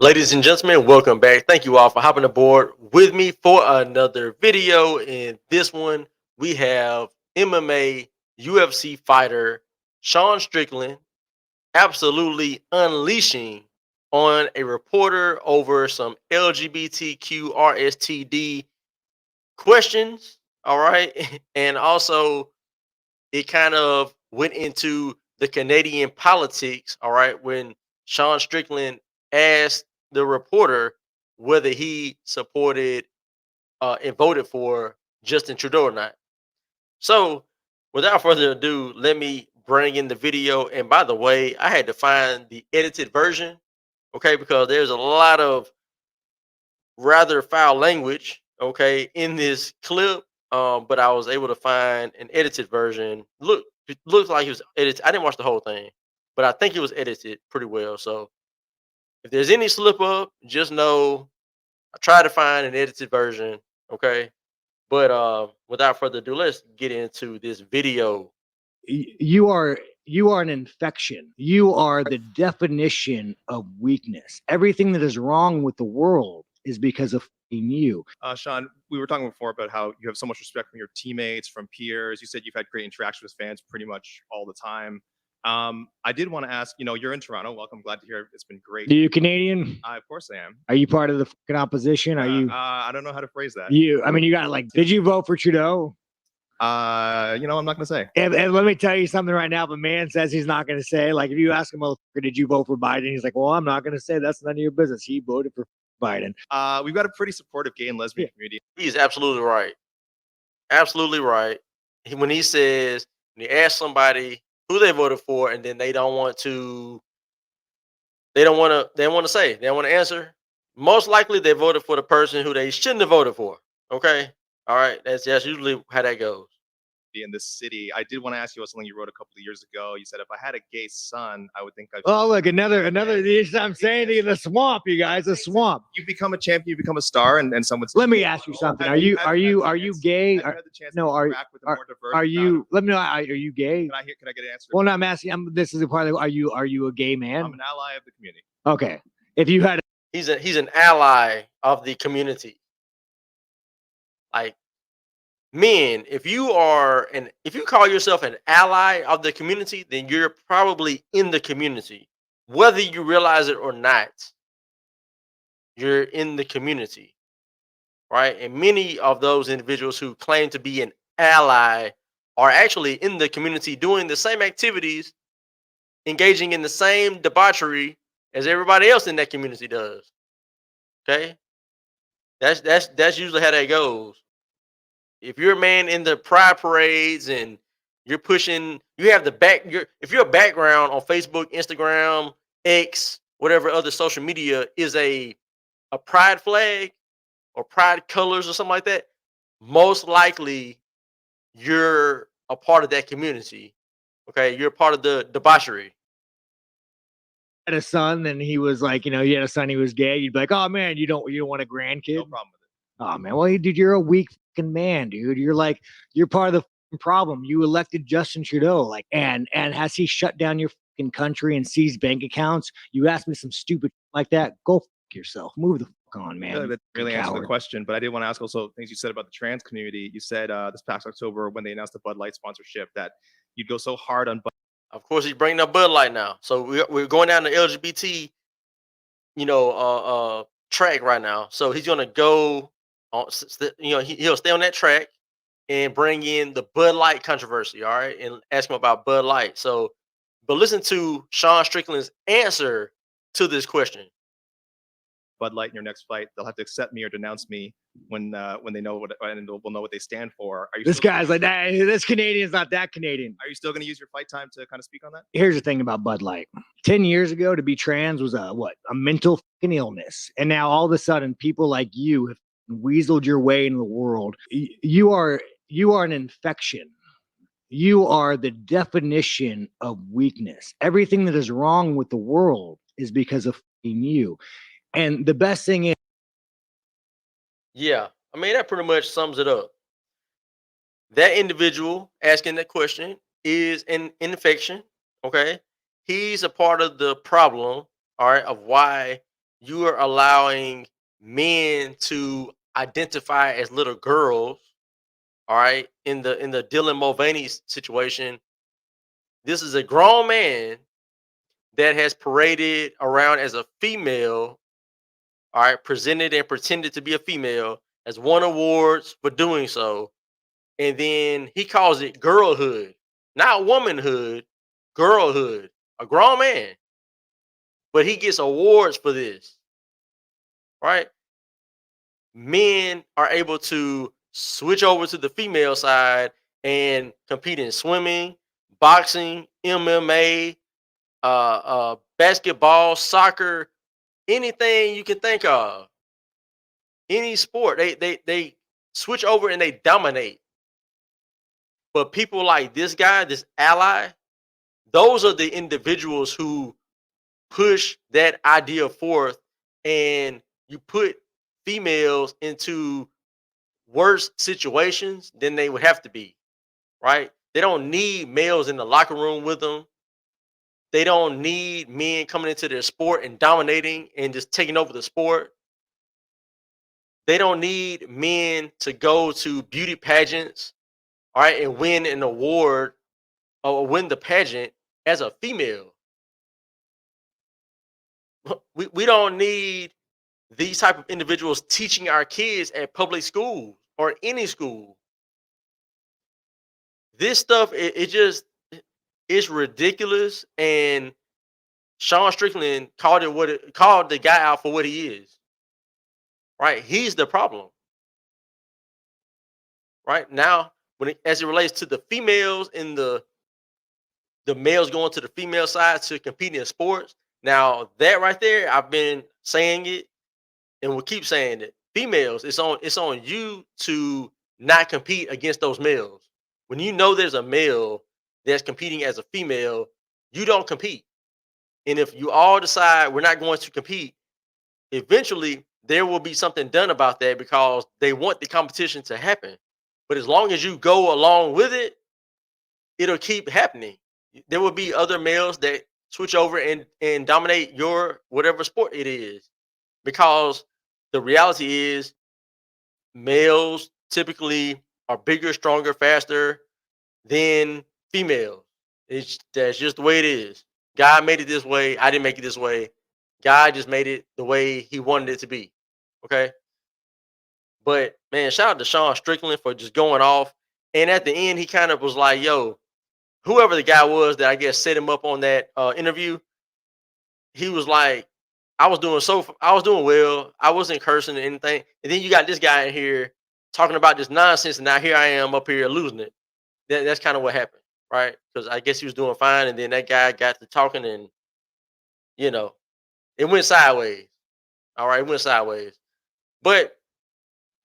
Ladies and gentlemen, welcome back. Thank you all for hopping aboard with me for another video. In this one, we have MMA UFC fighter Sean Strickland absolutely unleashing on a reporter over some LGBTQ RSTD questions. All right. And also, it kind of went into the Canadian politics, all right, when Sean Strickland asked the reporter whether he supported and voted for Justin Trudeau or not. So, without further ado, let me bring in the video. And by the way, I had to find the edited version, okay, because there's a lot of rather foul language, okay, in this clip. But I was able to find an edited version. It looks like it was edited. I didn't watch the whole thing, but I think it was edited pretty well. So if there's any slip up, just know I tried to find an edited version, okay. But without further ado, let's get into this video. You are an infection. You are the definition of weakness. Everything that is wrong with the world is because of you. Sean, we were talking before about how you have so much respect from your teammates, from peers. You said you've had great interaction with fans pretty much all the time. I did want to ask, you're in Toronto. Welcome. Glad to hear it's been great. Are you Canadian? Of course I am. Are you part of the fucking opposition? Are you? I don't know how to phrase that. I mean, you got did you vote for Trudeau? I'm not going to say. And let me tell you something right now. If a man says he's not going to say, like, if you ask him, did you vote for Biden? He's like, well, I'm not going to say. That's none of your business. He voted for Biden. We've got a pretty supportive gay and lesbian community. He's absolutely right. Absolutely right. When he says, when you ask somebody who they voted for, and then they don't want to say, they don't want to answer. Most likely they voted for the person who they shouldn't have voted for. Okay. All right. That's usually how that goes. In this city, I did want to ask you about something you wrote a couple of years ago. You said if I had a gay son, I would think I'd. Oh, look, another. I'm saying the swamp, you guys, the swamp. You become a champion, you become a star, and someone's. Let me ask you something. Are you gay? No, are you? Let me know. Are you gay? Can I get an answer? Well, no, I'm asking. This is the part. Are you a gay man? I'm an ally of the community. Okay. If you had, he's an ally of the community. Like, men, if you call yourself an ally of the community, then you're probably in the community, whether you realize it or not. You're in the community, right? And many of those individuals who claim to be an ally are actually in the community doing the same activities, engaging in the same debauchery as everybody else in that community does. Okay, that's usually how that goes. If you're a man in the pride parades and you're pushing, you have if your background on Facebook, Instagram, X, whatever other social media is a pride flag or pride colors or something like that, most likely you're a part of that community. Okay, you're a part of the debauchery. had a son and he was like, you had a son, he was gay, you'd be like, oh man, you don't want a grandkid? No problem with it. Oh man, well, dude, you're a weak fucking man, dude. You're part of the problem. You elected Justin Trudeau, and has he shut down your fucking country and seized bank accounts? You asked me some stupid like that. Go fuck yourself. Move the fuck on, man. That really answered the question, but I did want to ask also things you said about the trans community. You said this past October when they announced the Bud Light sponsorship that you'd go so hard on Bud. Of course, he's bringing up Bud Light now. So we're going down the LGBT, track right now. So he's gonna go on, he'll stay on that track and bring in the Bud Light controversy. All right, and ask him about Bud Light. So, but listen to Sean Strickland's answer to this question. Bud Light in your next fight, they'll have to accept me or denounce me when they know what, and we'll know what they stand for. This guy's like that. This Canadian's not that Canadian. Are you still going to use your fight time to kind of speak on that? Here's the thing about Bud Light. 10 years ago, to be trans was a mental fucking illness, and now all of a sudden, people like you have weaseled your way into the world. You are an infection. You are the definition of weakness. Everything that is wrong with the world is because of you. And the best thing is, yeah, I mean, that pretty much sums it up. That individual asking that question is an infection. Okay, he's a part of the problem. All right, of why you are allowing men to identify as little girls. All right, in the Dylan Mulvaney situation, this is a grown man that has paraded around as a female. All right, presented and pretended to be a female, has won awards for doing so, and then he calls it girlhood, not womanhood, girlhood. A grown man, but he gets awards for this, right? Men are able to switch over to the female side and compete in swimming, boxing, MMA, basketball, soccer, anything you can think of, any sport. They switch over and they dominate. But people like this guy, this ally, those are the individuals who push that idea forth, and you put females into worse situations than they would have to be, right? They don't need males in the locker room with them. They don't need men coming into their sport and dominating and just taking over the sport. They don't need men to go to beauty pageants, all right, and win an award or win the pageant as a female. We don't need these type of individuals teaching our kids at public schools or any school. This stuff, it just, it's ridiculous. And Sean Strickland called the guy out for what he is. Right, he's the problem. Right now, as it relates to the females and the males going to the female side to compete in sports. Now that right there, I've been saying it and will keep saying it. Females, it's on you to not compete against those males. When you know there's a male that's competing as a female, you don't compete. And if you all decide we're not going to compete, eventually there will be something done about that because they want the competition to happen. But as long as you go along with it, it'll keep happening. There will be other males that switch over and dominate your whatever sport it is, because the reality is males typically are bigger, stronger, faster than females. That's just the way it is. God made it this way. I didn't make it this way. God just made it the way he wanted it to be. Okay. But man, shout out to Sean Strickland for just going off. And at the end, he kind of was like, yo, whoever the guy was that I guess set him up on that interview, he was like, I was doing well. I wasn't cursing or anything. And then you got this guy in here talking about this nonsense, and now here I am up here losing it. That's kind of what happened, right? Because I guess he was doing fine, and then that guy got to talking, and you know, it went sideways. All right, it went sideways. But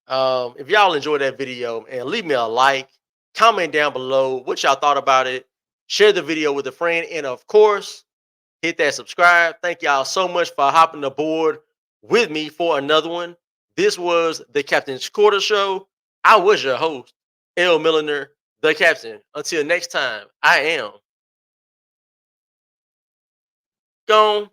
if y'all enjoyed that video, and leave me a like, comment down below what y'all thought about it, share the video with a friend, and of course, hit that subscribe. Thank y'all so much for hopping aboard with me for another one. This was the Captain's Quarter Show. I was your host, L. Milliner, the Captain. Until next time, I am gone.